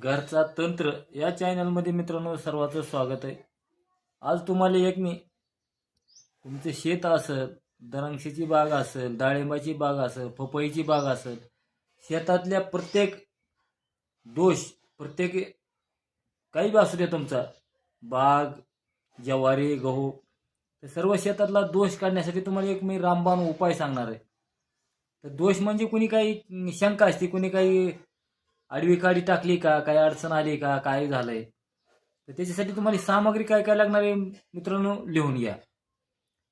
घरचा तंत्र या चॅनलमध्ये मित्रांनो सर्वांचं स्वागत आहे. आज तुम्हाला एक मी तुमचे शेत असेल, द्राक्षाची बाग असेल, डाळिंबाची बाग असेल, पपईची बाग असेल, शेतातल्या प्रत्येक दोष, प्रत्येक काही बी असू दे तुमचा बाग, ज्वारी, गहू, तर सर्व शेतातला दोष काढण्यासाठी तुम्हाला एक मी रामबाण उपाय सांगणार आहे. तर दोष म्हणजे कुणी काही शंका असते, कुणी काही आडवी काडी टाकली का, काय अडचण आली का, काय झालंय, तर त्याच्यासाठी तुम्हाला सामग्री काय काय लागणार आहे मित्रांनो लिहून घ्या.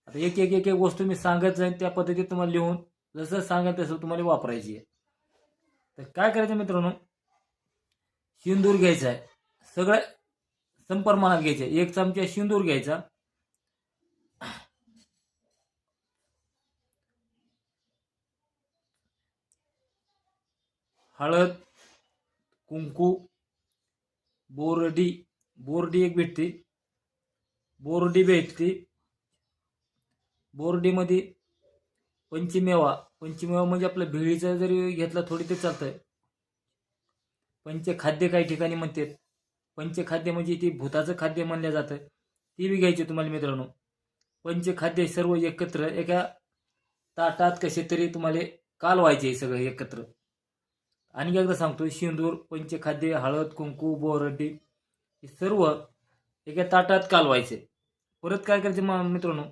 आता एक एक एक एक वस्तू मी सांगत जाईन त्या पद्धतीत तुम्हाला लिहून जसं सांगत तसं तुम्हाला वापरायची आहे. तर काय करायचं मित्रांनो, शेंदूर घ्यायचा आहे, सगळं संप्रमाणात घ्यायचं. 1 चमचा शेंदूर घ्यायचा, हळद, कुंकू, बोरडी, बोरडी एक भेटते, बोरडी भेटते. बोरडीमध्ये पंचमेवा, पंचमेवा म्हणजे आपलं भेळीचं जरी घेतला थोडी ते चालतंय. पंचखाद्य काही ठिकाणी म्हणतात, पंचखाद्य म्हणजे ती भूताचं खाद्य म्हणलं जातं, ती बी घ्यायची तुम्हाला मित्रांनो. पंचखाद्य सर्व एकत्र एका ताटात कसे तरी तुम्हाला कालवायचे सगळं एकत्र. आणि एकदा सांगतो, शेंदूर, पंचखाद्य, हळद, कुंकू, बोरडी हे सर्व एका ताटात कालवायचे. परत काय करायचे मित्रांनो,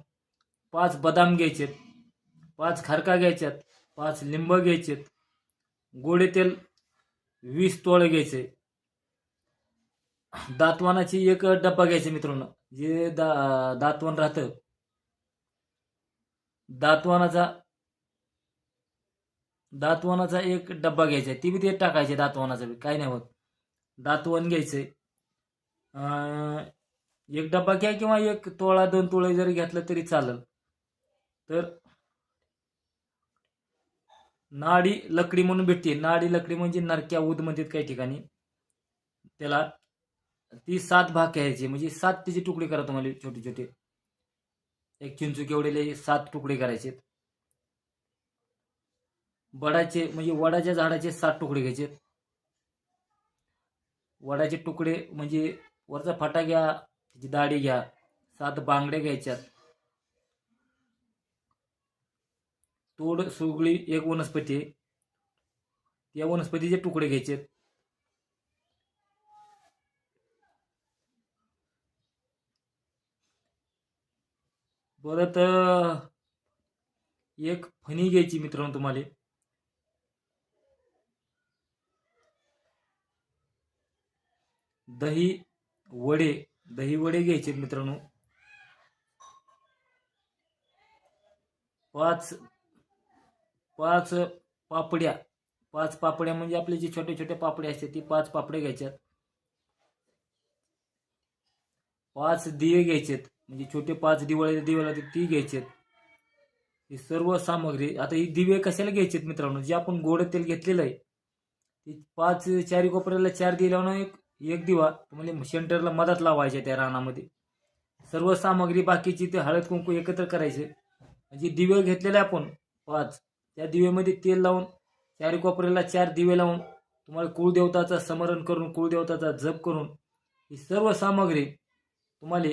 5 बदाम घ्यायचेत, 5 खारका घ्यायच्यात, 5 लिंब घ्यायचेत, गोडे तेल 20 तोळे घ्यायचे, दातवानाची एक डब्बा घ्यायचा मित्रांनो. जे दातवान राहतं, दातवानाचा एक डब्बा घ्यायचा, ती बी ते टाकायचे दातवानाचा बी, काही नाही होत. दातवन घ्यायचंय, एक डब्बा घ्या किंवा 1 तोळा 2 तोळे जरी घेतलं तरी चालेल. तर नाडी लकडी म्हणून भेटते, नाडी लकडी म्हणजे नरक्या उद म्हणतात काही ठिकाणी त्याला. ती 7 भाग घ्यायची, म्हणजे 7 त्याचे तुकडे करा तुम्हाला छोटे छोटे, एक चिंचूक एवढे 7 तुकडे करायचे. बडाचे म्हणजे वडाच्या झाडाचे 7 तुकडे घ्यायचे. वडाचे तुकडे म्हणजे वरचा फाटा घ्या, त्याची दाढी घ्या, 7 बांगड्या घ्यायच्यात, तोड सुगळी एक वनस्पती, या वनस्पतीचे तुकडे घ्यायचे. परत एक फणी घ्यायची मित्रांनो तुम्हाला. दही वडे घ्यायचे मित्रांनो. 5 पापड्या, 5 पापड्या म्हणजे आपले जे छोटे छोटे पापडे असते ती 5 पापड्या घ्यायच्यात. 5 दिवे घ्यायचेत, म्हणजे छोटे 5 दिवे लागते ती घ्यायचेत. ही सर्व सामग्री. आता ही दिवे कशाला घ्यायचेत मित्रांनो, जे आपण गोड तेल घेतलेलं आहे ती 5 चारी कोपऱ्याला 4 दिवे लावून एक दिवा तुम्हाला सेंटरला मधात लावायचे त्या रानामध्ये. सर्व सामग्री बाकीची ते हळद कुंकू एकत्र करायचे, म्हणजे दिवे घेतलेले आपण 5, त्या दिवेमध्ये तेल लावून 4 कोपऱ्याला 4 दिवे लावून तुम्हाला कुळदेवताचं स्मरण करून, कुळदेवताचा जप करून ही सर्व सामग्री तुम्हाला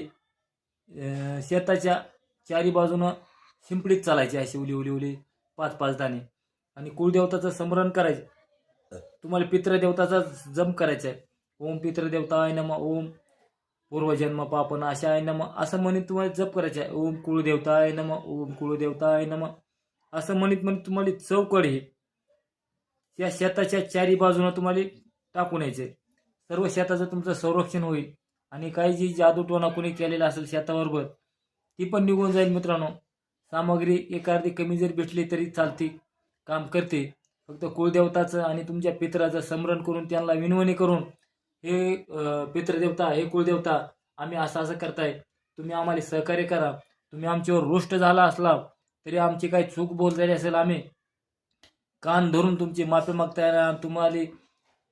शेताच्या 4 बाजूनं शिंपडीत चालायची, अशी उली 5 दाणे, आणि कुळदेवताचं स्मरण करायचं. तुम्हाला पितृदेवताचा जप करायचा आहे. ओम पितृदेवताय नमः, ओम पूर्वजन्म पापनाशाय नमः असं म्हणत तुम्हाला जप करायचं आहे. ओम कुळदेवताय नमः, ओम कुळदेवताय नमः असं म्हणत तुम्हाला चौकड हे त्या शेताच्या 4 बाजूनं तुम्हाला टाकून यायचे. सर्व शेताचं तुमचं संरक्षण होईल, आणि काही जी जादूटोणा कोणी केलेला असेल शेताबरोबर ती पण निघून जाईल मित्रांनो. सामग्री एक अर्धी कमी जरी भेटली तरी चालते, काम करते. फक्त कुळदेवताचं आणि तुमच्या पितराचं स्मरण करून त्यांना विनवणी करून, हे पितृदेवता, हे कुळदेवता, आम्ही असं असं करताय, तुम्ही आम्हाला सहकार्य करा. तुम्ही आमच्यावर रुष्ट झाला असला तरी आमची काही चूक बोललेली असेल, आम्ही कान धरून तुमची माफी मागता येणार, तुम्हाला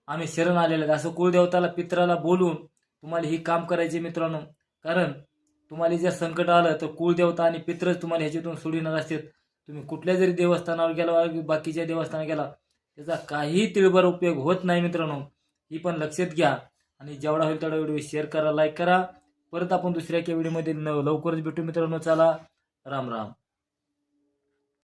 आम्ही शरण आलेले असं कुळदेवताला पित्राला बोलून तुम्हाला ही काम करायचे मित्रांनो. कारण तुम्हाला जर संकट आलं तर कुळदेवता आणि पित्रच तुम्हाला ह्याच्यातून सोडणार असतात. तुम्ही कुठल्या जरी देवस्थानावर गेला, बाकीच्या देवस्थानावर गेला, त्याचा काही तिळभर उपयोग होत नाही मित्रांनो. ही पण लक्षात घ्या. आणि जेवढा होईल तेवढा व्हिडिओ शेअर करा, लाईक करा. परत आपण दुसऱ्या एका व्हिडिओमध्ये लवकरच भेटू मित्रांनो. चला, राम राम.